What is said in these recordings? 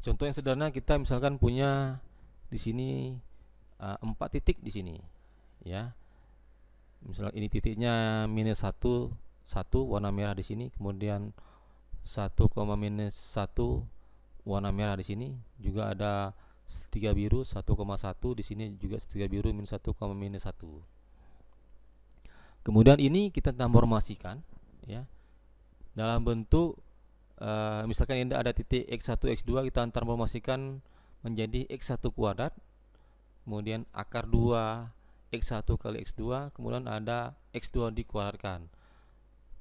Contoh yang sederhana, kita misalkan punya di sini 4 titik di sini, ya. Misalnya ini titiknya minus satu, satu warna merah di sini, kemudian 1, minus satu warna merah di sini, juga ada segitiga biru 1,1 di sini, juga segitiga biru minus 1, minus satu. Kemudian ini kita transformasikan, ya, dalam bentuk misalkan ini ada titik x1 x2, kita transformasikan menjadi x1 kuadrat, kemudian akar 2 x1 kali x2, kemudian ada x2 dikuadratkan.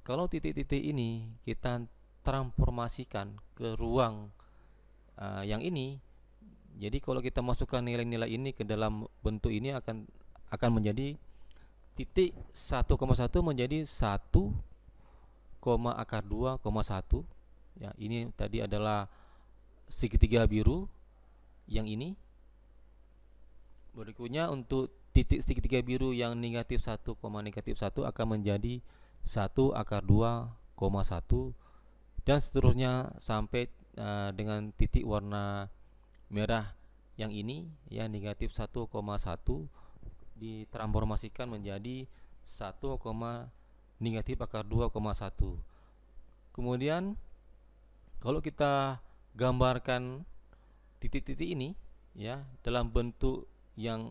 Kalau titik-titik ini kita transformasikan ke ruang yang ini, jadi kalau kita masukkan nilai-nilai ini ke dalam bentuk ini akan menjadi titik 1,1 menjadi 1, akar 2,1. Ya, ini tadi adalah segitiga biru yang ini. Berikutnya untuk titik segitiga biru yang negatif 1, negatif 1 akan menjadi 1 akar 2,1, dan seterusnya sampai dengan titik warna merah yang ini, ya, negatif 1,1 ditransformasikan menjadi 1, negatif akar 2,1. Kemudian kalau kita gambarkan titik-titik ini, ya, dalam bentuk yang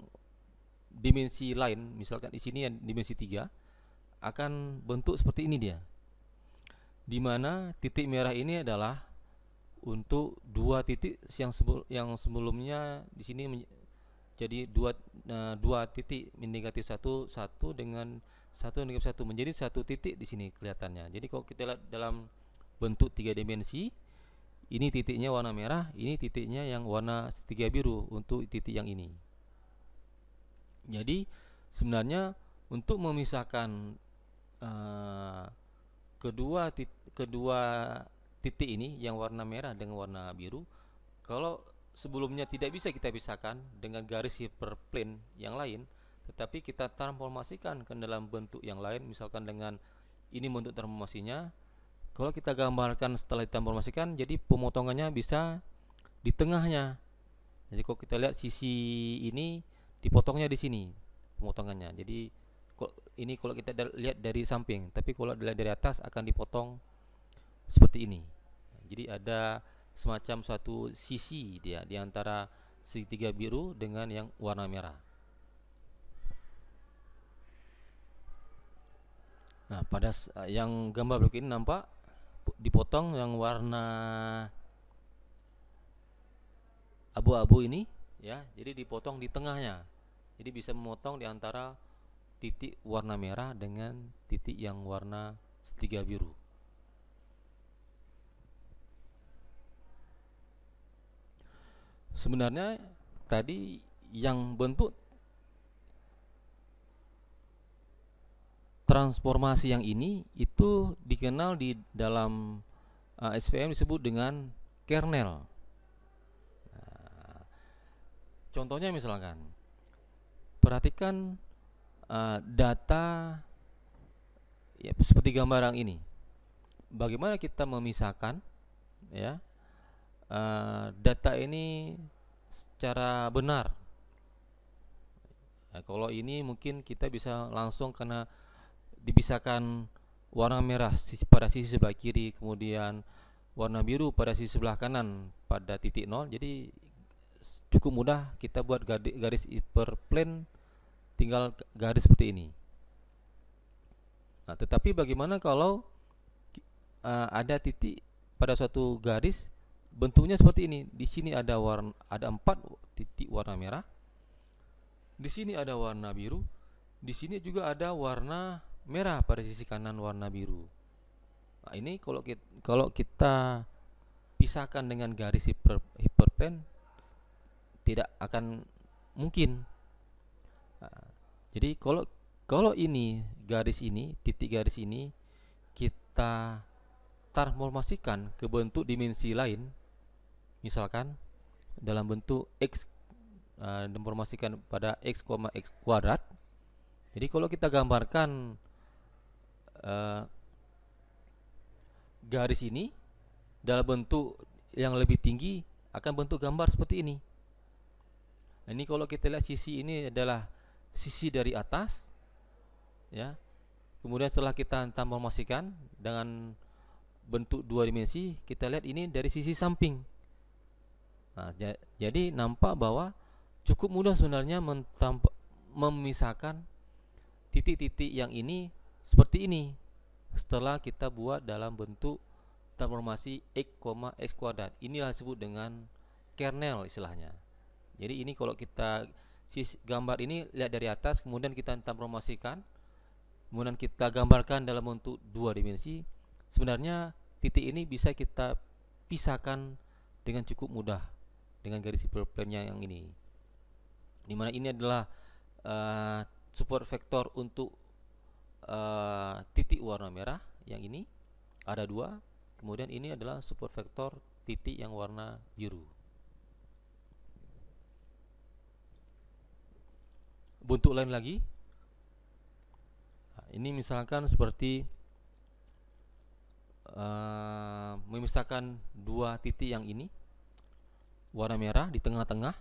dimensi lain, misalkan di sini yang dimensi 3, akan bentuk seperti ini dia. Di mana titik merah ini adalah untuk dua titik yang sebelumnya di sini jadi dua titik negatif satu, satu dengan satu negatif satu, menjadi satu titik di sini kelihatannya. Jadi kalau kita lihat dalam bentuk 3 dimensi, ini titiknya warna merah, ini titiknya yang warna segitiga biru untuk titik yang ini. Jadi sebenarnya untuk memisahkan kedua titik ini yang warna merah dengan warna biru, kalau sebelumnya tidak bisa kita pisahkan dengan garis hyperplane yang lain, tetapi kita transformasikan ke dalam bentuk yang lain, misalkan dengan ini bentuk transformasinya. Kalau kita gambarkan setelah ditransformasikan, jadi pemotongannya bisa di tengahnya. Jadi kalau kita lihat sisi ini dipotongnya di sini pemotongannya. Jadi ini kalau kita lihat dari samping, tapi kalau dilihat dari atas akan dipotong seperti ini. Jadi ada semacam satu sisi dia di antara segitiga biru dengan yang warna merah. Nah, pada yang gambar berikut ini nampak dipotong yang warna abu-abu ini, ya. Jadi dipotong di tengahnya. Jadi bisa memotong di antara titik warna merah dengan titik yang warna segitiga biru. Sebenarnya tadi yang bentuk transformasi yang ini itu dikenal di dalam SVM disebut dengan kernel. Nah, contohnya misalkan, perhatikan data, ya, seperti gambar yang ini. Bagaimana kita memisahkan, ya, data ini secara benar. Nah, kalau ini mungkin kita bisa langsung karena dipisahkan warna merah pada sisi sebelah kiri, kemudian warna biru pada sisi sebelah kanan pada titik 0. Jadi cukup mudah kita buat garis hyperplane, tinggal garis seperti ini. Nah, tetapi bagaimana kalau ada titik pada suatu garis bentuknya seperti ini? Di sini ada 4 titik warna merah, di sini ada warna biru, di sini juga ada warna merah pada sisi kanan warna biru. Nah, ini kalau kita pisahkan dengan garis hyperplane tidak akan mungkin. Nah, jadi kalau ini garis ini, titik garis ini kita transformasikan ke bentuk dimensi lain, misalkan dalam bentuk x, transformasikan pada x, x kuadrat. Jadi kalau kita gambarkan garis ini dalam bentuk yang lebih tinggi, akan bentuk gambar seperti ini. Nah, ini kalau kita lihat sisi ini adalah sisi dari atas, ya. Kemudian setelah kita transformasikan dengan bentuk dua dimensi, kita lihat ini dari sisi samping. Nah, jadi nampak bahwa cukup mudah sebenarnya memisahkan titik-titik yang ini seperti ini setelah kita buat dalam bentuk transformasi x, x kuadrat. Inilah disebut dengan kernel istilahnya. Jadi ini kalau kita gambar ini lihat dari atas, kemudian kita transformasikan, kemudian kita gambarkan dalam bentuk dua dimensi, sebenarnya titik ini bisa kita pisahkan dengan cukup mudah dengan garis hiperplane yang ini, dimana ini adalah support vektor untuk titik warna merah yang ini ada dua, kemudian ini adalah support vektor titik yang warna biru. Bentuk lain lagi, nah, ini misalkan seperti memisahkan dua titik yang ini warna merah di tengah-tengah,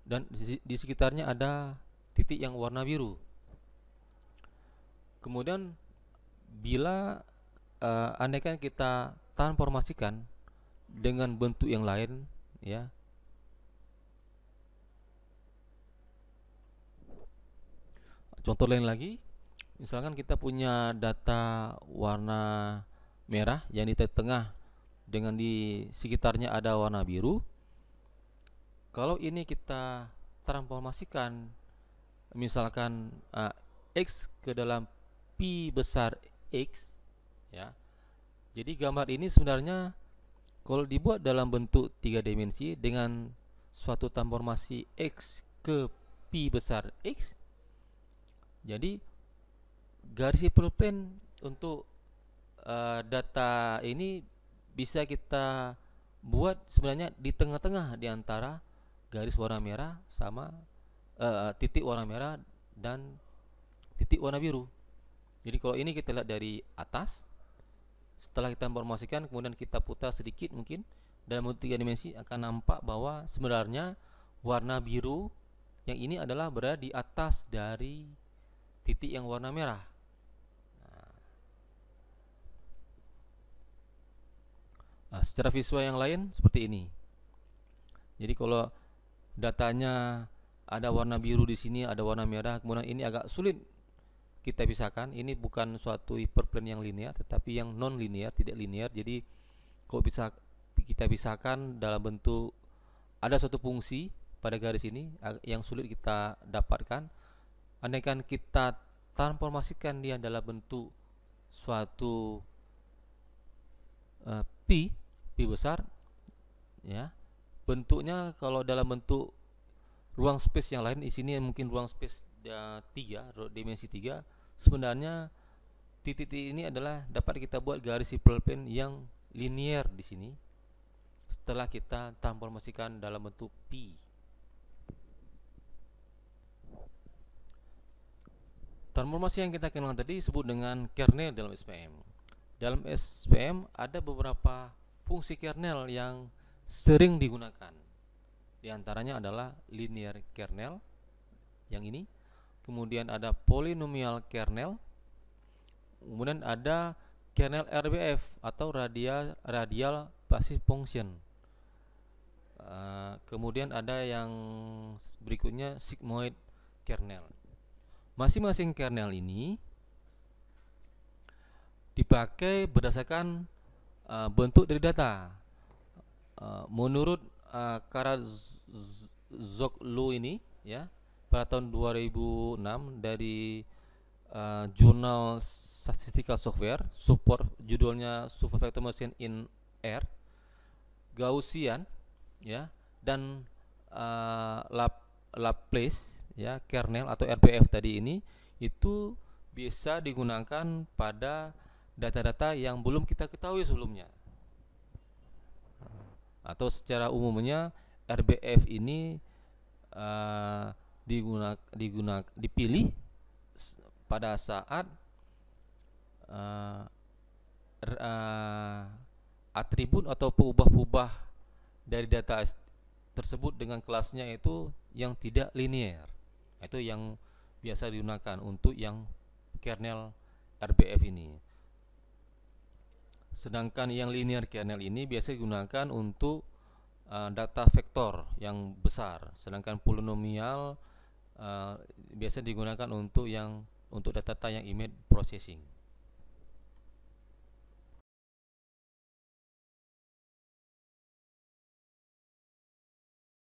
dan di sekitarnya ada titik yang warna biru. Kemudian bila andaikan kita transformasikan dengan bentuk yang lain, ya, contoh lain lagi, misalkan kita punya data warna merah yang di tengah dengan di sekitarnya ada warna biru. Kalau ini kita transformasikan misalkan x ke dalam pi besar x, ya. Jadi gambar ini sebenarnya kalau dibuat dalam bentuk tiga dimensi dengan suatu transformasi x ke pi besar x, jadi garis hiperplane untuk data ini bisa kita buat sebenarnya di tengah-tengah di antara garis warna merah sama titik warna merah dan titik warna biru. Jadi kalau ini kita lihat dari atas, setelah kita transformasikan kemudian kita putar sedikit mungkin dalam bentuk tiga dimensi, akan nampak bahwa sebenarnya warna biru yang ini adalah berada di atas dari titik yang warna merah. Nah, secara visual yang lain seperti ini. Jadi kalau datanya ada warna biru di sini, ada warna merah, kemudian ini agak sulit kita pisahkan. Ini bukan suatu hyperplane yang linear, tetapi yang non linear, tidak linear. Jadi kalau bisa kita pisahkan dalam bentuk ada suatu fungsi pada garis ini yang sulit kita dapatkan. Andaikan kita transformasikan dia dalam bentuk suatu pi besar, ya, bentuknya kalau dalam bentuk ruang space yang lain, di sini mungkin ruang space 3, dimensi 3, sebenarnya titik-titik ini adalah dapat kita buat garis hiperplane yang linear di sini setelah kita transformasikan dalam bentuk pi. Transformasi yang kita kenal tadi disebut dengan kernel dalam SPM. Dalam SPM ada beberapa fungsi kernel yang sering digunakan. Di antaranya adalah linear kernel yang ini, kemudian ada polynomial kernel, kemudian ada kernel RBF atau radial basis function. Kemudian ada yang berikutnya sigmoid kernel. Masing-masing kernel ini dipakai berdasarkan bentuk dari data. Menurut Karazoglu ini, ya, pada tahun 2006 dari jurnal Statistical Software, support judulnya Super Vector Machine in R, Gaussian, ya, dan Laplace, ya, kernel atau RBF tadi ini itu bisa digunakan pada data-data yang belum kita ketahui sebelumnya. Atau secara umumnya RBF ini dipilih pada saat atribut atau peubah-ubah dari data tersebut dengan kelasnya itu yang tidak linear. Itu yang biasa digunakan untuk yang kernel RBF ini. Sedangkan yang linear kernel ini biasa digunakan untuk data vektor yang besar. Sedangkan polinomial biasa digunakan untuk data yang image processing.